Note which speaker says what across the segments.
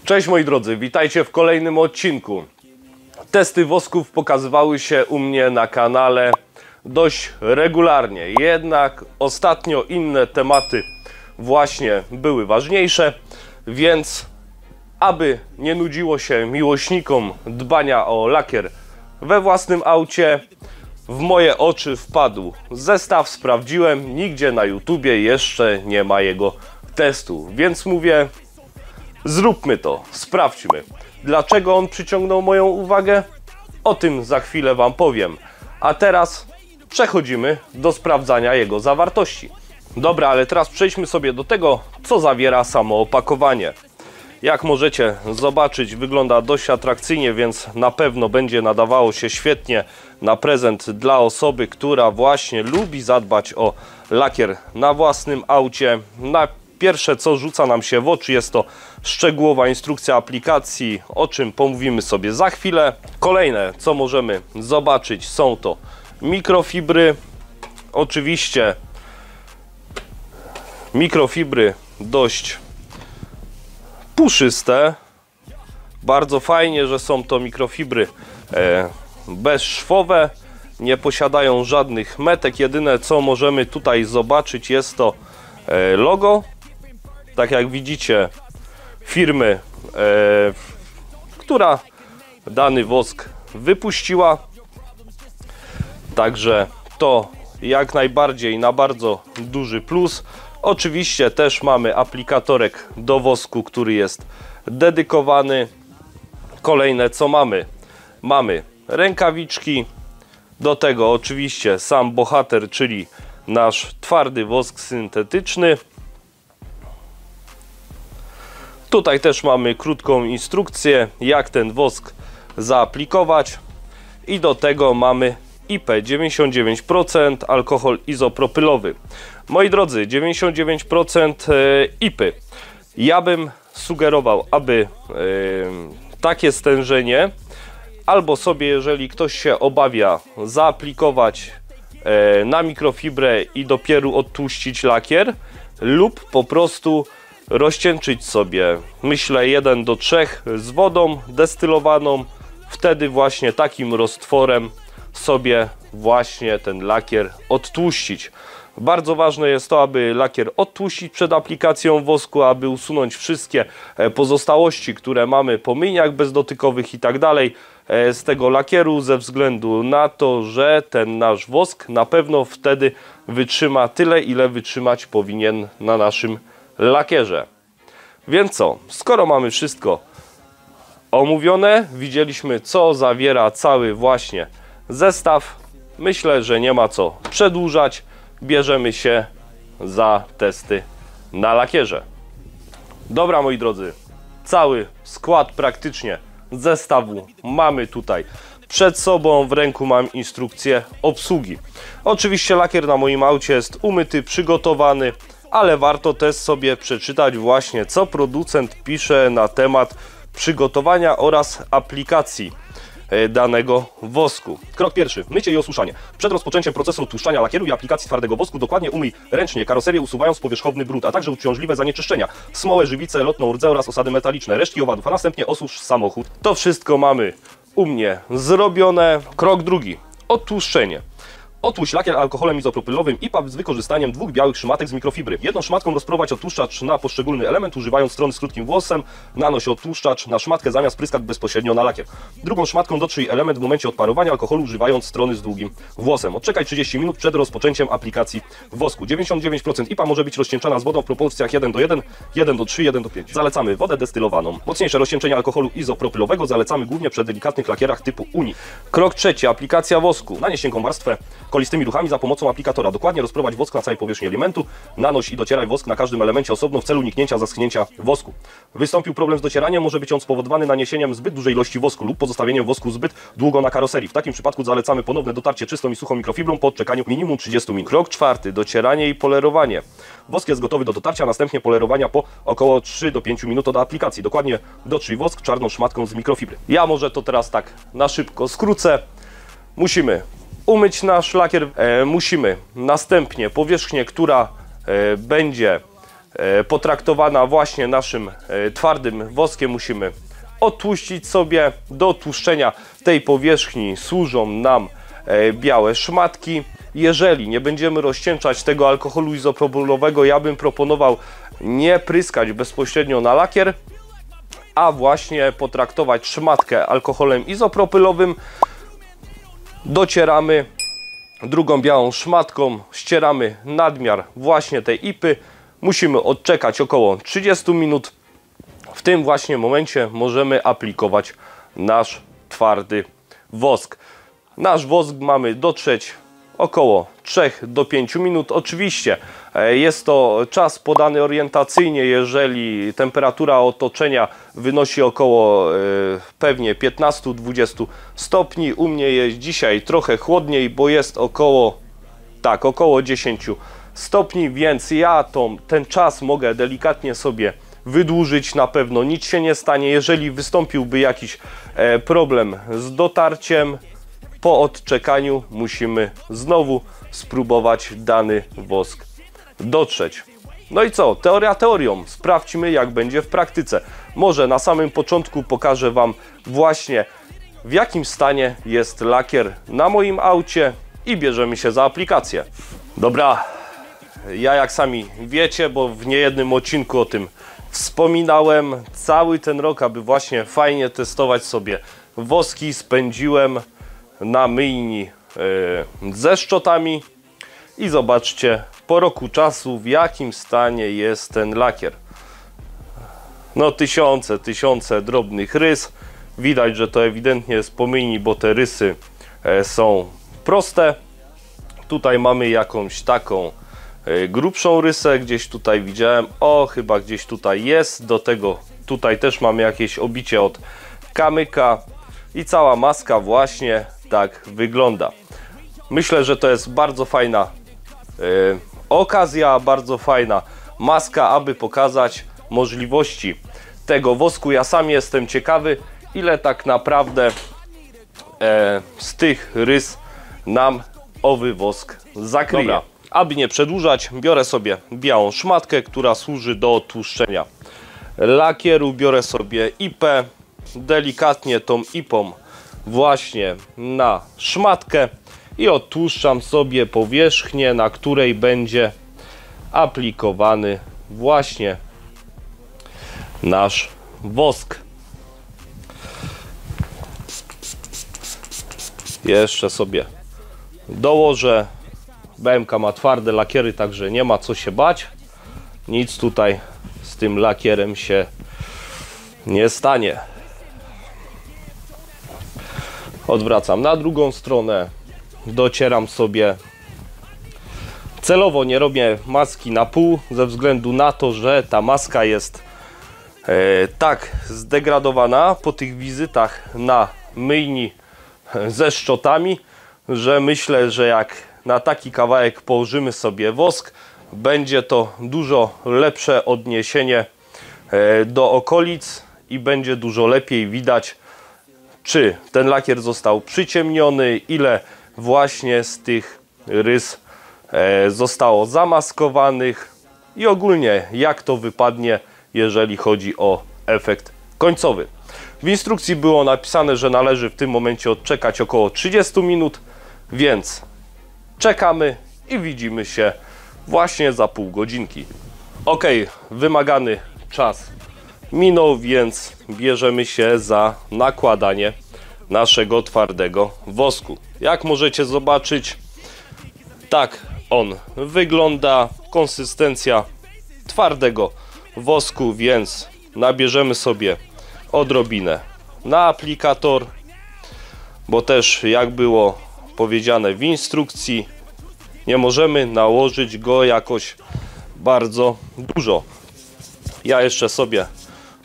Speaker 1: Cześć moi drodzy, witajcie w kolejnym odcinku. Testy wosków pokazywały się u mnie na kanale dość regularnie, jednak ostatnio inne tematy właśnie były ważniejsze, więc aby nie nudziło się miłośnikom dbania o lakier we własnym aucie, w moje oczy wpadł zestaw, sprawdziłem, nigdzie na YouTubie jeszcze nie ma jego testu, więc mówię, zróbmy to, sprawdźmy. Dlaczego on przyciągnął moją uwagę? O tym za chwilę Wam powiem. A teraz przechodzimy do sprawdzania jego zawartości. Dobra, ale teraz przejdźmy sobie do tego, co zawiera samo opakowanie. Jak możecie zobaczyć, wygląda dość atrakcyjnie, więc na pewno będzie nadawało się świetnie na prezent dla osoby, która właśnie lubi zadbać o lakier na własnym aucie. Pierwsze, co rzuca nam się w oczy, jest to szczegółowa instrukcja aplikacji, o czym pomówimy sobie za chwilę. Kolejne, co możemy zobaczyć, są to mikrofibry. Oczywiście mikrofibry dość puszyste. Bardzo fajnie, że są to mikrofibry bezszwowe. Nie posiadają żadnych metek. Jedyne, co możemy tutaj zobaczyć, jest to logo. Tak jak widzicie, firmy, która dany wosk wypuściła. Także to jak najbardziej na bardzo duży plus. Oczywiście też mamy aplikatorek do wosku, który jest dedykowany. Kolejne, co mamy? Mamy rękawiczki. Do tego oczywiście sam bohater, czyli nasz twardy wosk syntetyczny. Tutaj też mamy krótką instrukcję, jak ten wosk zaaplikować. I do tego mamy IP 99% alkohol izopropylowy. Moi drodzy, 99% IP. Ja bym sugerował, aby takie stężenie albo sobie, jeżeli ktoś się obawia, zaaplikować na mikrofibrę i dopiero odtłuścić lakier, lub po prostu rozcieńczyć sobie, myślę, 1 do 3 z wodą destylowaną. Wtedy właśnie takim roztworem sobie właśnie ten lakier odtłuścić. Bardzo ważne jest to, aby lakier odtłuścić przed aplikacją wosku, aby usunąć wszystkie pozostałości, które mamy po myjniach bezdotykowych i tak dalej z tego lakieru, ze względu na to, że ten nasz wosk na pewno wtedy wytrzyma tyle, ile wytrzymać powinien na naszym lakierze. Więc co, skoro mamy wszystko omówione, widzieliśmy, co zawiera cały właśnie zestaw, myślę, że nie ma co przedłużać. Bierzemy się za testy na lakierze. Dobra, moi drodzy, cały skład praktycznie zestawu mamy tutaj przed sobą. W ręku mam instrukcję obsługi. Oczywiście lakier na moim aucie jest umyty, przygotowany, ale warto też sobie przeczytać właśnie, co producent pisze na temat przygotowania oraz aplikacji danego wosku. Krok pierwszy. Mycie i osuszanie. Przed rozpoczęciem procesu odtłuszczania lakieru i aplikacji twardego wosku dokładnie umyj ręcznie karoserię, usuwając powierzchowny brud, a także uciążliwe zanieczyszczenia, smołę, żywicę, lotną rdzę oraz osady metaliczne, resztki owadów, a następnie osusz samochód. To wszystko mamy u mnie zrobione. Krok drugi. Odtłuszczenie. Odtłuść lakier alkoholem izopropylowym IPA z wykorzystaniem 2 białych szmatek z mikrofibry. Jedną szmatką rozprowadź odtłuszczacz na poszczególny element, używając strony z krótkim włosem. Nanoś odtłuszczacz na szmatkę zamiast pryskać bezpośrednio na lakier. Drugą szmatką dotrzyj element w momencie odparowania alkoholu, używając strony z długim włosem. Odczekaj 30 minut przed rozpoczęciem aplikacji wosku. 99% IPA może być rozcieńczana z wodą w proporcjach 1 do 1, 1 do 3, 1 do 5. Zalecamy wodę destylowaną. Mocniejsze rozcieńczenie alkoholu izopropylowego zalecamy głównie przy delikatnych lakierach typu Uni. Krok trzeci. Aplikacja wosku. Nanieś cienką warstwę kolistymi ruchami za pomocą aplikatora. Dokładnie rozprowadź wosk na całej powierzchni elementu. Nanoś i docieraj wosk na każdym elemencie osobno w celu uniknięcia zaschnięcia wosku. Wystąpił problem z docieraniem, może być on spowodowany naniesieniem zbyt dużej ilości wosku lub pozostawieniem wosku zbyt długo na karoserii. W takim przypadku zalecamy ponowne dotarcie czystą i suchą mikrofibrą po odczekaniu minimum 30 minut. Krok czwarty. Docieranie i polerowanie. Wosk jest gotowy do dotarcia, a następnie polerowania po około 3 do 5 minut od aplikacji. Dokładnie dotrzyj wosk czarną szmatką z mikrofibry. Ja może to teraz tak na szybko skrócę. Musimy umyć nasz lakier, musimy następnie powierzchnię, która będzie potraktowana właśnie naszym twardym woskiem. Musimy odtłuścić sobie. Do tłuszczenia tej powierzchni służą nam białe szmatki. Jeżeli nie będziemy rozcieńczać tego alkoholu izopropylowego, ja bym proponował nie pryskać bezpośrednio na lakier, a właśnie potraktować szmatkę alkoholem izopropylowym. Docieramy drugą białą szmatką, ścieramy nadmiar właśnie tej ipy. Musimy odczekać około 30 minut. W tym właśnie momencie możemy aplikować nasz twardy wosk. Nasz wosk mamy dotrzeć około 3 do 5 minut. Oczywiście jest to czas podany orientacyjnie, jeżeli temperatura otoczenia wynosi około pewnie 15-20 stopni. U mnie jest dzisiaj trochę chłodniej, bo jest około 10 stopni, więc ja ten czas mogę delikatnie sobie wydłużyć. Na pewno nic się nie stanie. Jeżeli wystąpiłby jakiś problem z dotarciem, po odczekaniu musimy znowu spróbować dany wosk dotrzeć. No i co? Teoria teorią. Sprawdźmy, jak będzie w praktyce. Może na samym początku pokażę Wam właśnie, w jakim stanie jest lakier na moim aucie i bierzemy się za aplikację. Dobra, ja jak sami wiecie, bo w niejednym odcinku o tym wspominałem, cały ten rok, aby właśnie fajnie testować sobie woski, spędziłem na myjni ze szczotami i zobaczcie po roku czasu, w jakim stanie jest ten lakier. No tysiące drobnych rys. Widać, że to ewidentnie jest po myjni, bo te rysy są proste. Tutaj mamy jakąś taką grubszą rysę, gdzieś tutaj widziałem, chyba gdzieś tutaj jest. Do tego tutaj też mamy jakieś obicie od kamyka i cała maska właśnie tak wygląda. Myślę, że to jest bardzo fajna okazja, bardzo fajna maska, aby pokazać możliwości tego wosku. Ja sam jestem ciekawy, ile tak naprawdę z tych rys nam owy wosk zakryje. Dobra, aby nie przedłużać, biorę sobie białą szmatkę, która służy do odtłuszczenia lakieru. Biorę sobie ipę, delikatnie tą ipą właśnie na szmatkę i odtłuszczam sobie powierzchnię, na której będzie aplikowany właśnie nasz wosk. Jeszcze sobie dołożę. BMK ma twarde lakiery, także nie ma co się bać. Nic tutaj z tym lakierem się nie stanie. Odwracam na drugą stronę. Docieram sobie. Celowo nie robię maski na pół, ze względu na to, że ta maska jest tak zdegradowana po tych wizytach na myjni ze szczotami, że myślę, że jak na taki kawałek położymy sobie wosk, będzie to dużo lepsze odniesienie do okolic i będzie dużo lepiej widać, czy ten lakier został przyciemniony, ile właśnie z tych rys zostało zamaskowanych i ogólnie jak to wypadnie, jeżeli chodzi o efekt końcowy. W instrukcji było napisane, że należy w tym momencie odczekać około 30 minut, więc czekamy i widzimy się właśnie za pół godzinki. Ok, wymagany czas minął, więc bierzemy się za nakładanie naszego twardego wosku. Jak możecie zobaczyć, tak on wygląda. Konsystencja twardego wosku, więc nabierzemy sobie odrobinę na aplikator, bo też jak było powiedziane w instrukcji, nie możemy nałożyć go jakoś bardzo dużo. Ja jeszcze sobie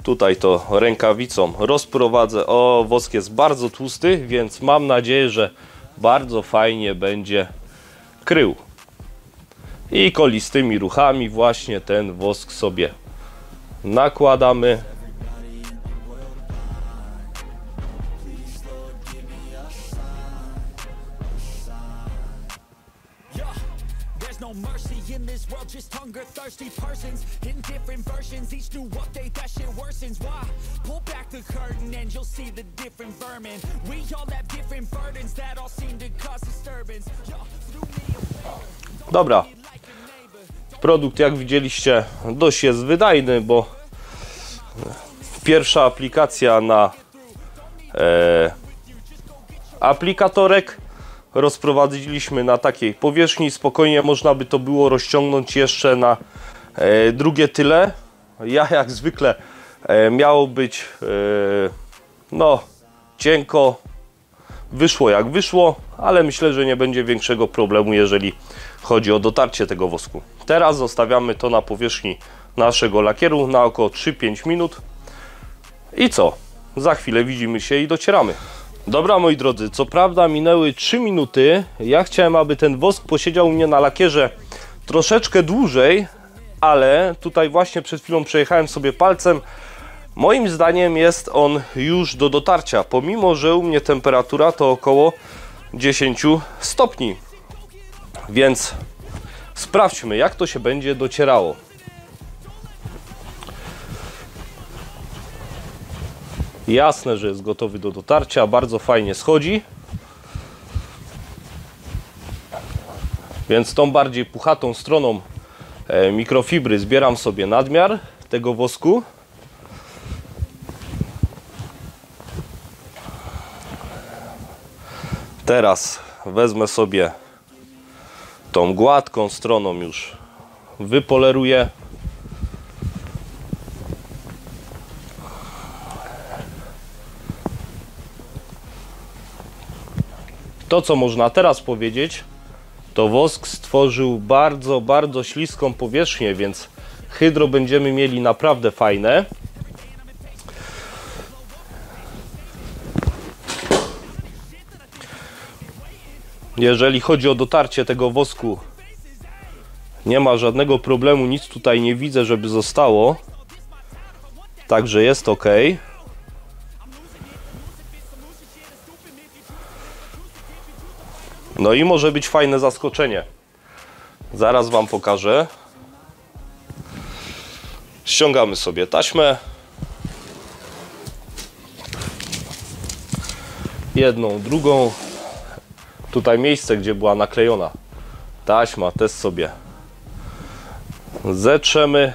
Speaker 1: tutaj to rękawicą rozprowadzę. Wosk jest bardzo tłusty, więc mam nadzieję, że bardzo fajnie będzie krył. I kolistymi ruchami właśnie ten wosk sobie nakładamy.
Speaker 2: there's no mercy in this world, just hunger thirsty persons in different versions, each new update that shit worsens. Why? Pull back the curtain and you'll see the different vermin. We all have different burdens that all seem to cause disturbance.
Speaker 1: Dobra. Produkt, jak widzieliście, dość jest wydajny, bo pierwsza aplikacja na aplikatorek rozprowadziliśmy na takiej powierzchni. Spokojnie można by to było rozciągnąć jeszcze na drugie tyle. Ja jak zwykle miało być no cienko, wyszło jak wyszło, ale myślę, że nie będzie większego problemu, jeżeli chodzi o dotarcie tego wosku. Teraz zostawiamy to na powierzchni naszego lakieru na około 3-5 minut i co? Za chwilę widzimy się i docieramy. Dobra, moi drodzy, co prawda minęły 3 minuty. Ja chciałem, aby ten wosk posiedział u mnie na lakierze troszeczkę dłużej, ale tutaj właśnie przed chwilą przejechałem sobie palcem. Moim zdaniem jest on już do dotarcia, pomimo że u mnie temperatura to około 10 stopni. Więc sprawdźmy, jak to się będzie docierało. Jasne, że jest gotowy do dotarcia, bardzo fajnie schodzi. Więc tą bardziej puchatą stroną mikrofibry zbieram sobie nadmiar tego wosku. Teraz wezmę sobie tą gładką stroną, już wypoleruję. To, co można teraz powiedzieć, to wosk stworzył bardzo śliską powierzchnię, więc hydro będziemy mieli naprawdę fajne. Jeżeli chodzi o dotarcie tego wosku, nie ma żadnego problemu, nic tutaj nie widzę, żeby zostało. Także jest ok. No i może być fajne zaskoczenie. Zaraz wam pokażę. Ściągamy sobie taśmę. Jedną, drugą. Tutaj miejsce, gdzie była naklejona taśma, też sobie zetrzemy.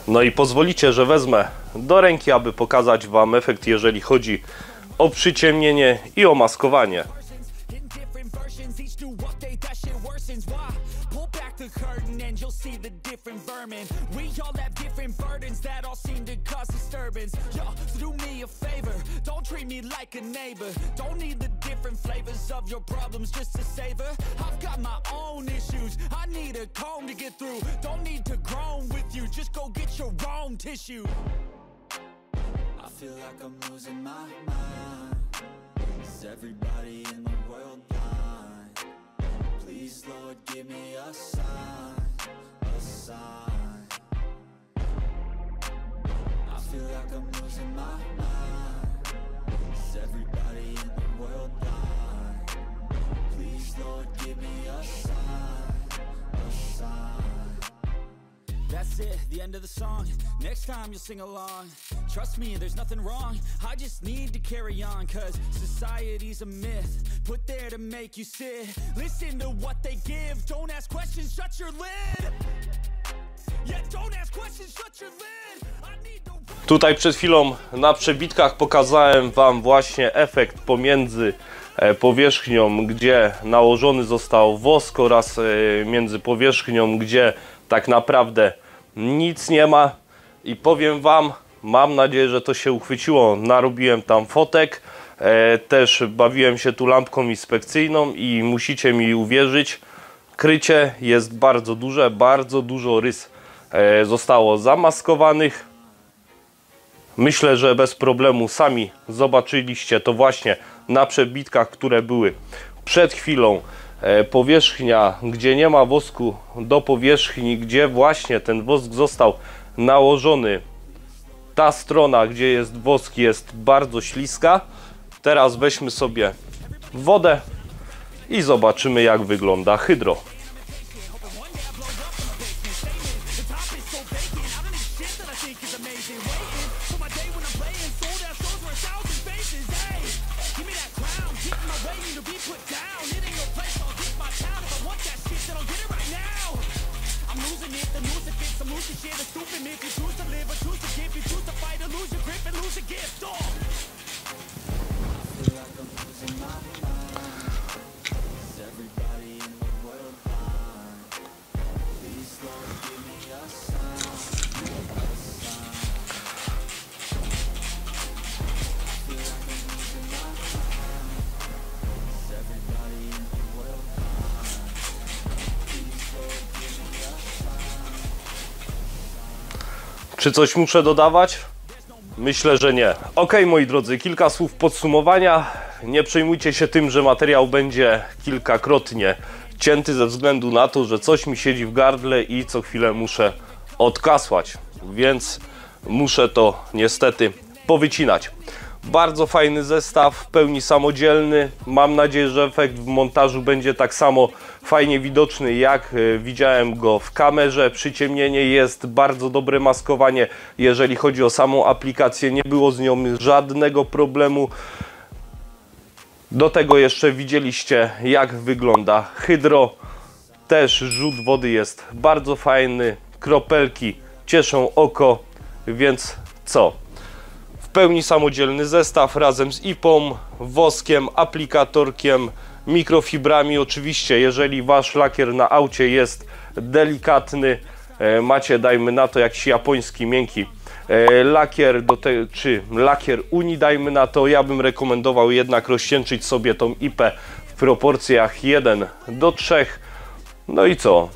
Speaker 1: No i pozwolicie, że wezmę do ręki, aby pokazać wam efekt, jeżeli chodzi o przyciemnienie i o maskowanie. the curtain and you'll see the different vermin. We all have different burdens that all seem to cause disturbance. Yo, so do me a favor, don't treat me like a neighbor. Don't need the different flavors of your problems just to savor. I've got my own issues, I need a comb to get through. Don't need to groan with you, just go get your own tissue. I feel like I'm losing my mind. Is everybody in the world blind? Please, Lord, give me a sign, a sign. I feel like I'm losing my mind. Is everybody in the world blind? Please, Lord, give me a sign, a sign. That's it, the end of the song. Next time you'll sing along. Trust me, there's nothing wrong. I just need to carry on, cause society's a myth put there to make you sit. Listen to what they give. Don't ask questions, shut your lid. Yeah, don't ask questions, shut your lid. I need to... Tutaj przed chwilą na przebitkach pokazałem wam właśnie efekt pomiędzy powierzchnią, gdzie nałożony został wosk, oraz między powierzchnią, gdzie tak naprawdę nic nie ma. I powiem wam, mam nadzieję, że to się uchwyciło. Narobiłem tam fotek, też bawiłem się tu lampką inspekcyjną i musicie mi uwierzyć, krycie jest bardzo duże, bardzo dużo rys zostało zamaskowanych. Myślę, że bez problemu sami zobaczyliście to właśnie na przebitkach, które były przed chwilą. Powierzchnia, gdzie nie ma wosku, do powierzchni, gdzie właśnie ten wosk został nałożony, ta strona, gdzie jest wosk, jest bardzo śliska. Teraz weźmy sobie w wodę i zobaczymy, jak wygląda hydro. Czy coś muszę dodawać? Myślę, że nie. Ok, moi drodzy, kilka słów podsumowania. Nie przejmujcie się tym, że materiał będzie kilkakrotnie cięty ze względu na to, że coś mi siedzi w gardle i co chwilę muszę odkasłać, więc muszę to niestety powycinać. Bardzo fajny zestaw, w pełni samodzielny. Mam nadzieję, że efekt w montażu będzie tak samo fajnie widoczny, jak widziałem go w kamerze. Przyciemnienie jest, bardzo dobre maskowanie. Jeżeli chodzi o samą aplikację, nie było z nią żadnego problemu. Do tego jeszcze widzieliście, jak wygląda hydro. Też rzut wody jest bardzo fajny. Kropelki cieszą oko, więc co? W pełni samodzielny zestaw razem z IPą, woskiem, aplikatorkiem, mikrofibrami. Oczywiście, jeżeli wasz lakier na aucie jest delikatny, macie, dajmy na to, jakiś japoński miękki lakier, czy lakier Uni, dajmy na to, ja bym rekomendował jednak rozcieńczyć sobie tą IPę w proporcjach 1:3. No i co?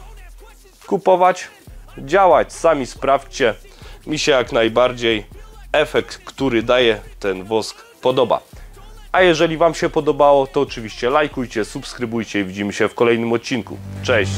Speaker 1: Kupować, działać, sami sprawdźcie. Mi się jak najbardziej efekt, który daje ten wosk, podoba. A jeżeli wam się podobało, to oczywiście lajkujcie, subskrybujcie i widzimy się w kolejnym odcinku. Cześć!